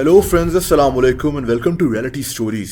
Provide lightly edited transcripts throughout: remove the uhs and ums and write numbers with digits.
Hello friends, अस्सलाम वालेकुम and welcome to reality stories.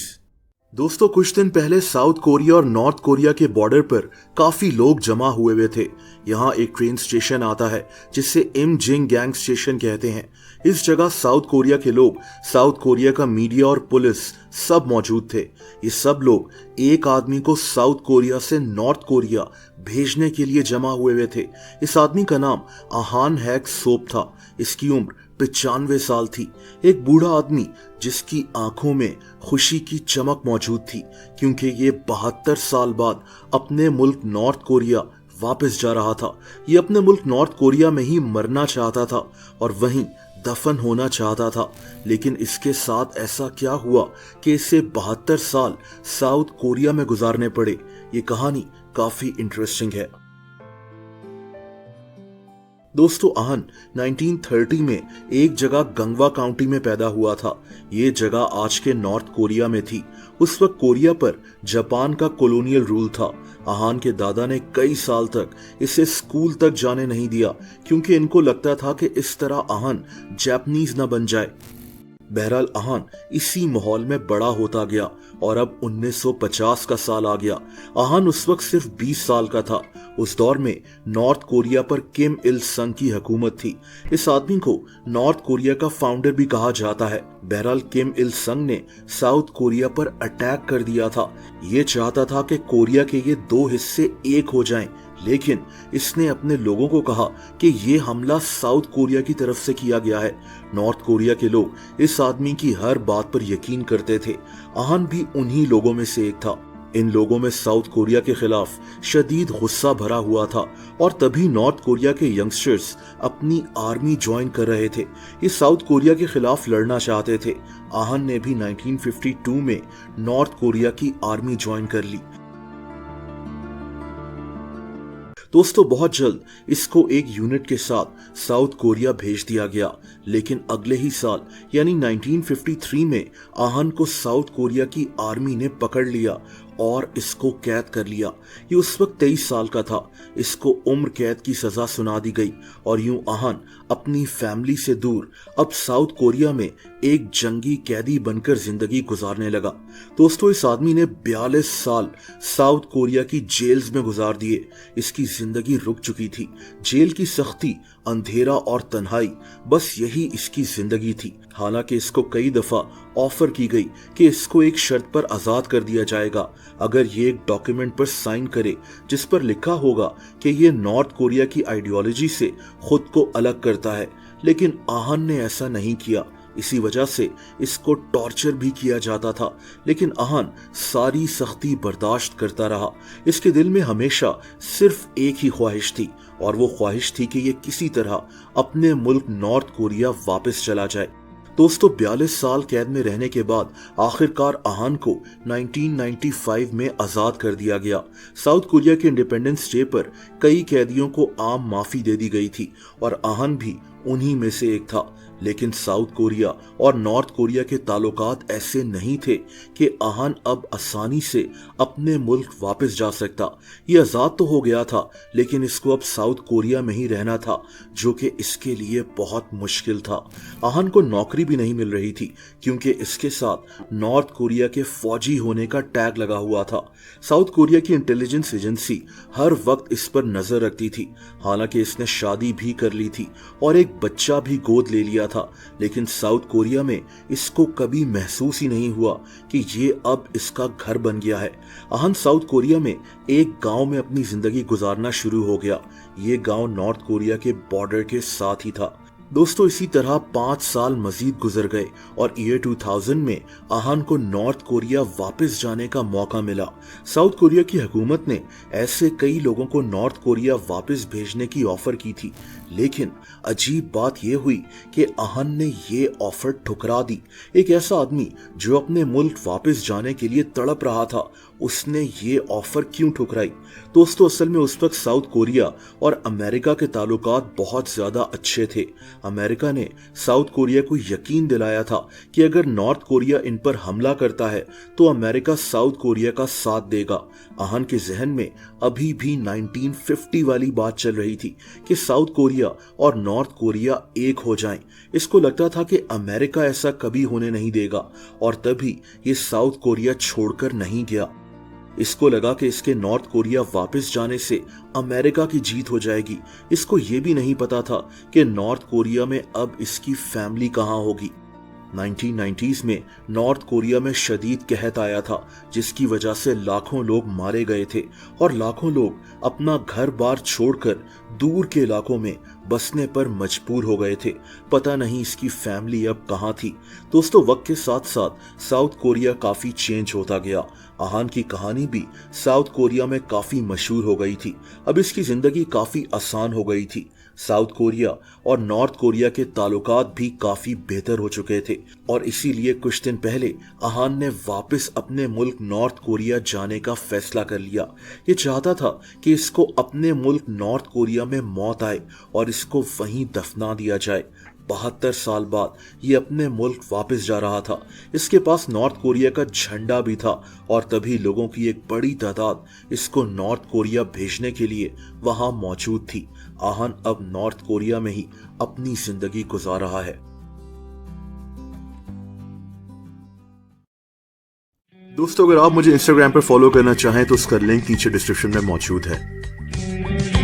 दोस्तों, कुछ दिन पहले साउथ कोरिया और नॉर्थ कोरिया के बॉर्डर पर काफी लोग जमा हुए थे। यहाँ एक ट्रेन स्टेशन आता है जिसे इमजिंग गैंग स्टेशन कहते हैं। इस जगह साउथ कोरिया के लोग, साउथ कोरिया का मीडिया और पुलिस सब मौजूद थे। ये सब लोग एक आदमी को साउथ कोरिया से नॉर्थ कोरिया भेजने के लिए जमा हुए थे। इस आदमी का नाम आहान हैक सोप था। इसकी उम्र 95 साल थी। एक बूढ़ा आदमी जिसकी आंखों में खुशी की चमक मौजूद थी, क्योंकि ये 72 साल बाद अपने मुल्क नॉर्थ कोरिया वापस जा रहा था। ये अपने मुल्क नॉर्थ कोरिया में ही मरना चाहता था और वहीं दफन होना चाहता था। लेकिन इसके साथ ऐसा क्या हुआ कि इसे 72 साल साउथ कोरिया में गुजारने पड़े? ये कहानी काफी इंटरेस्टिंग है। दोस्तों, आहान 1930 में एक जगह गंगवा काउंटी में पैदा हुआ था। ये जगह आज के नॉर्थ कोरिया में थी। उस वक्त कोरिया पर जापान का कॉलोनियल रूल था। आहान के दादा ने कई साल तक इसे स्कूल तक जाने नहीं दिया, क्योंकि इनको लगता था कि इस तरह आहान जापानीज न बन जाए। बहरहाल आहान इसी माहौल में बड़ा होता गया और अब 1950 का साल आ गया। आहान उस वक्त सिर्फ 20 साल का था। उस दौर में नॉर्थ कोरिया पर किम इल संग की हुकूमत थी। इस आदमी को नॉर्थ कोरिया का फाउंडर भी कहा जाता है। बहरहाल किम इल संग ने साउथ कोरिया पर अटैक कर दिया था। ये चाहता था कि कोरिया के ये दो हिस्से एक हो जाएं, लेकिन इसने अपने लोगों को कहा कि ये हमला साउथ कोरिया की तरफ से किया गया है। नॉर्थ कोरिया के लोग इस आदमी की हर बात पर यकीन करते थे। आहान भी उन्हीं लोगों में से एक था। इन लोगों में साउथ कोरिया के खिलाफ शदीद गुस्सा भरा हुआ था और तभी नॉर्थ कोरिया के यंगस्टर्स अपनी आर्मी ज्वाइन कर रहे थे। ये साउथ कोरिया के खिलाफ लड़ना चाहते थे। आहान ने भी 1952 में नॉर्थ कोरिया की आर्मी ज्वाइन कर ली। दोस्तों, बहुत जल्द इसको एक यूनिट के साथ साउथ कोरिया भेज दिया गया, लेकिन अगले ही साल यानी 1953 में आहान को साउथ कोरिया की आर्मी ने पकड़ लिया और इसको कैद कर लिया। ये उस वक्त 23 साल का था। इसको उम्र कैद की सजा सुना दी गई और यूं आहान अपनी फैमिली से दूर अब साउथ कोरिया में एक जंगी कैदी बनकर जिंदगी गुजारने लगा। दोस्तों, इस आदमी ने 42 साल साउथ कोरिया की जेल्स में गुजार दिए। इसकी जिंदगी रुक चुकी थी। जेल की सख्ती, अंधेरा और तन्हाई, बस यही इसकी जिंदगी थी। हालांकि इसको कई दफा ऑफर की गई कि इसको एक शर्त पर आजाद कर दिया जाएगा, अगर ये एक डॉक्यूमेंट पर साइन करे जिस पर लिखा होगा कि ये नॉर्थ कोरिया की आइडियोलॉजी से खुद को अलग करता है। लेकिन आहान ने ऐसा नहीं किया। इसी वजह से इसको टॉर्चर भी किया जाता था, लेकिन आहान सारी सख्ती बर्दाश्त करता रहा। इसके दिल में हमेशा सिर्फ एक ही ख्वाहिश थी और वो ख्वाहिश थी कि ये किसी तरह अपने मुल्क नॉर्थ कोरिया वापस चला जाए। दोस्तों, 42 साल कैद में रहने के बाद आखिरकार आहान को 1995 में आजाद कर दिया गया। साउथ कोरिया के इंडिपेंडेंस डे पर कई कैदियों को आम माफी दे दी गई थी और आहान भी उन्हीं में से एक था। लेकिन साउथ कोरिया और नॉर्थ कोरिया के ताल्लुकात ऐसे नहीं थे कि आहान अब आसानी से अपने मुल्क वापस जा सकता। ये आजाद तो हो गया था, लेकिन इसको अब साउथ कोरिया में ही रहना था, जो कि इसके लिए बहुत मुश्किल था। आहान को नौकरी भी नहीं मिल रही थी, क्योंकि इसके साथ नॉर्थ कोरिया के फौजी होने का टैग लगा हुआ था। साउथ कोरिया की इंटेलिजेंस एजेंसी हर वक्त इस पर नजर रखती थी। हालांकि इसने शादी भी कर ली थी और एक बच्चा भी गोद ले लिया था, लेकिन साउथ कोरिया में इसको कभी महसूस ही नहीं हुआ कि ये अब इसका घर बन गया है। आहान साउथ कोरिया में एक गांव में अपनी जिंदगी गुजारना शुरू हो गया। ये गांव नॉर्थ कोरिया के बॉर्डर के साथ ही था। दोस्तों, इसी तरह 5 साल मजीद गुजर गए और ईयर 2000 में आहान को नॉर्थ कोरिया वापस जाने का मौका मिला। साउथ कोरिया की हुकूमत ने ऐसे कई लोगों को नॉर्थ कोरिया वापस भेजने की ऑफर की थी, लेकिन अजीब बात यह हुई कि आहान ने ये ऑफर ठुकरा दी। एक ऐसा आदमी जो अपने मुल्क वापस जाने के लिए तड़प रहा था, उसने ये ऑफर क्यों ठुकराई? दोस्तों, असल में उस वक्त साउथ कोरिया और अमेरिका के ताल्लुकात बहुत ज्यादा अच्छे थे। अमेरिका ने साउथ कोरिया को यकीन दिलाया था कि अगर नॉर्थ कोरिया इन पर हमला करता है तो अमेरिका साउथ कोरिया का साथ देगा। आहान के जहन में अभी भी 1950 वाली बात चल रही थी कि साउथ कोरिया कोरिया और नॉर्थ कोरिया एक हो जाएं। इसको लगता था कि अमेरिका ऐसा कभी होने नहीं देगा और तभी ये साउथ कोरिया छोड़कर नहीं गया। इसको लगा कि इसके नॉर्थ कोरिया वापस जाने से अमेरिका की जीत हो जाएगी। इसको ये भी नहीं पता था कि नॉर्थ कोरिया में अब इसकी फैमिली कहाँ होगी। 1990s में नॉर्थ कोरिया में शदीद कहत आया था, जिसकी वजह से लाखों लोग मारे गए थे और लाखों लोग अपना घर बार छोड़कर दूर के इलाकों में बसने पर मजबूर हो गए थे। पता नहीं इसकी फैमिली अब कहाँ थी। दोस्तों, वक्त के साथ साथ साउथ कोरिया काफी चेंज होता गया। आहान की कहानी भी साउथ कोरिया में काफी मशहूर हो गई थी। अब इसकी जिंदगी काफी आसान हो गई थी। साउथ कोरिया और नॉर्थ कोरिया के ताल्लुकात भी काफी बेहतर हो चुके थे और इसीलिए कुछ दिन पहले आहान ने वापस अपने मुल्क नॉर्थ कोरिया जाने का फैसला कर लिया। ये चाहता था कि इसको अपने मुल्क नॉर्थ कोरिया में मौत आए और इसको वहीं दफना दिया जाए। 72 साल बाद ये अपने मुल्क वापस जा रहा था। इसके पास नॉर्थ कोरिया का झंडा भी था और तभी लोगों की एक बड़ी तादाद इसको नॉर्थ कोरिया भेजने के लिए वहां मौजूद थी। आहान अब नॉर्थ कोरिया में ही अपनी जिंदगी गुजार रहा है। दोस्तों, अगर आप मुझे इंस्टाग्राम पर फॉलो करना चाहें तो उसका लिंक नीचे डिस्क्रिप्शन में मौजूद है।